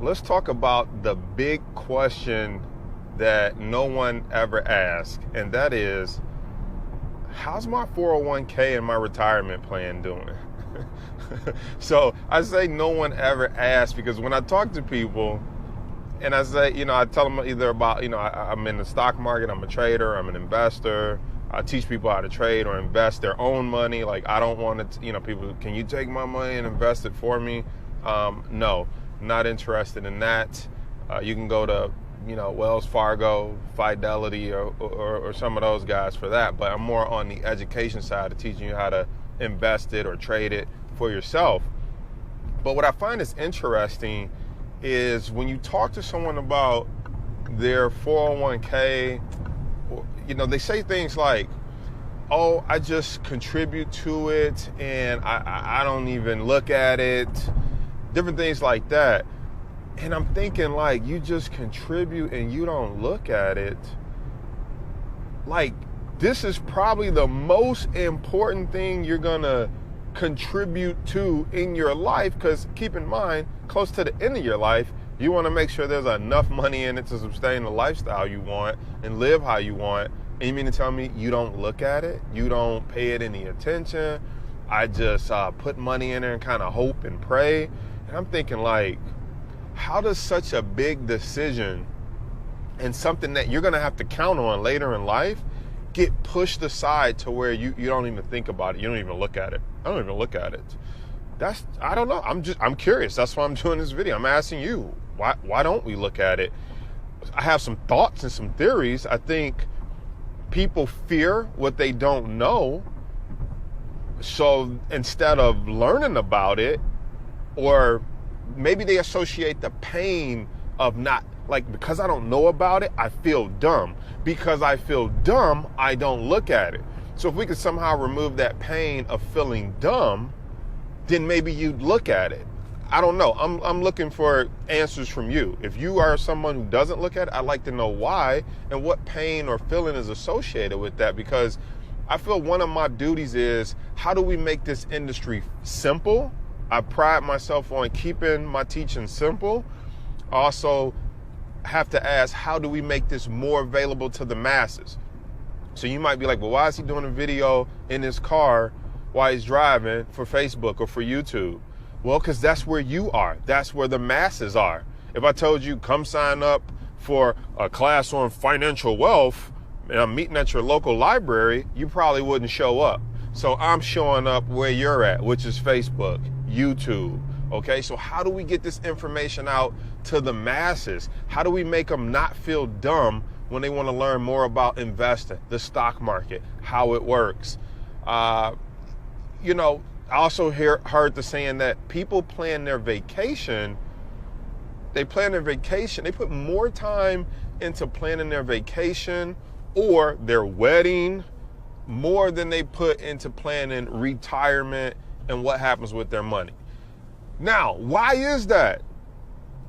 let's talk about the big question that no one ever asks, and that is, how's my 401k and my retirement plan doing? So I say no one ever asks because when I talk to people and I say, I tell them either about, I'm in the stock market, I'm a trader, I'm an investor. I teach people how to trade or invest their own money. Like, I don't want to, people, can you take my money and invest it for me? No, not interested in that. You can go to, Wells Fargo, Fidelity, or some of those guys for that. But I'm more on the education side of teaching you how to invest it or trade it for yourself. But what I find is interesting is when you talk to someone about their 401k, they say things like, oh, I just contribute to it and I don't even look at it, different things like that. And I'm thinking, like, you just contribute and you don't look at it. Like, this is probably the most important thing you're gonna contribute to in your life, because keep in mind, close to the end of your life, you want to make sure there's enough money in it to sustain the lifestyle you want and live how you want. And you mean to tell me you don't look at it? You don't pay it any attention? I just put money in there and kind of hope and pray. And I'm thinking, like, how does such a big decision and something that you're going to have to count on later in life get pushed aside to where you don't even think about it? You don't even look at it. I don't even look at it. I don't know. I'm curious. That's why I'm doing this video. I'm asking you, why don't we look at it? I have some thoughts and some theories. I think people fear what they don't know. So instead of learning about it, or maybe they associate the pain of not, like, because I don't know about it, I feel dumb. Because I feel dumb, I don't look at it. So if we could somehow remove that pain of feeling dumb, then maybe you'd look at it. I don't know. I'm looking for answers from you. If you are someone who doesn't look at it, I'd like to know why and what pain or feeling is associated with that, because I feel one of my duties is, how do we make this industry simple? I pride myself on keeping my teaching simple. Also have to ask, how do we make this more available to the masses? So you might be like, well, why is he doing a video in his car while he's driving for Facebook or for YouTube? Well, because that's where you are. That's where the masses are. If I told you, come sign up for a class on financial wealth and I'm meeting at your local library, you probably wouldn't show up. So I'm showing up where you're at, which is Facebook, YouTube. Okay, so how do we get this information out to the masses? How do we make them not feel dumb when they want to learn more about investing, the stock market, how it works? I also heard the saying that people plan their vacation. They put more time into planning their vacation or their wedding more than they put into planning retirement and what happens with their money. Now, why is that?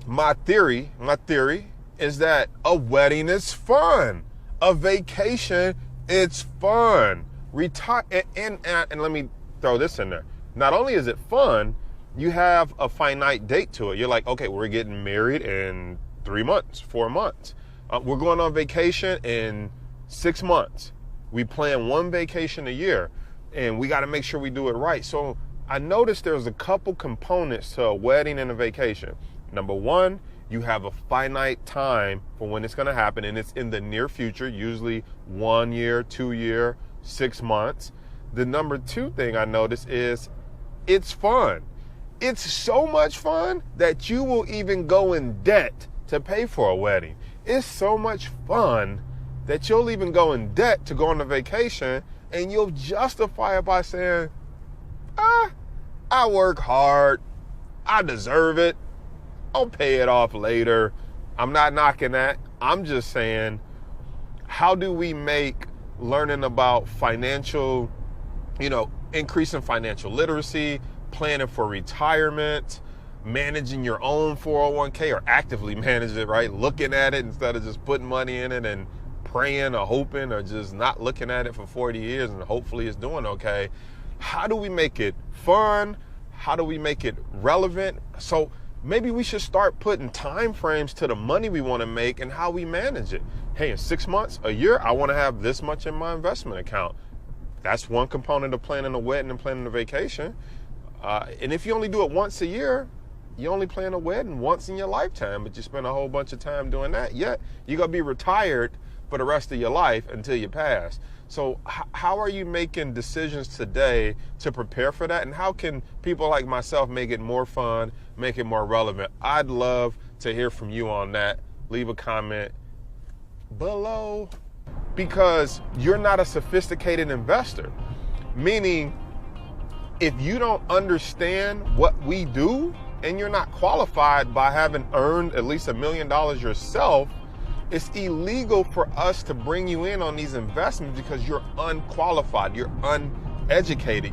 My theory is that a wedding is fun. A vacation, it's fun. And let me throw this in there. Not only is it fun, you have a finite date to it. You're like, okay, we're getting married in 3 months, 4 months. We're going on vacation in 6 months. We plan one vacation a year, and we got to make sure we do it right. So I noticed there's a couple components to a wedding and a vacation. Number one, you have a finite time for when it's going to happen, and it's in the near future, usually 1 year, 2 year, 6 months. The number two thing I noticed is it's fun. It's so much fun that you will even go in debt to pay for a wedding. It's so much fun that you'll even go in debt to go on a vacation, and you'll justify it by saying, I work hard, I deserve it, I'll pay it off later. I'm not knocking that. I'm just saying, how do we make learning about financial, increasing financial literacy, planning for retirement, managing your own 401k, or actively manage it, right? Looking at it instead of just putting money in it and praying or hoping, or just not looking at it for 40 years and hopefully it's doing okay. How do we make it fun? How do we make it relevant? So maybe we should start putting time frames to the money we want to make and how we manage it. Hey, in 6 months, a year, I want to have this much in my investment account. That's one component of planning a wedding and planning a vacation. And if you only do it once a year, you only plan a wedding once in your lifetime, but you spend a whole bunch of time doing that. Yet you're going to be retired for the rest of your life until you pass. So how are you making decisions today to prepare for that? And how can people like myself make it more fun, make it more relevant? I'd love to hear from you on that. Leave a comment below, because you're not a sophisticated investor. Meaning, if you don't understand what we do and you're not qualified by having earned at least $1 million yourself, it's illegal for us to bring you in on these investments because you're unqualified, you're uneducated.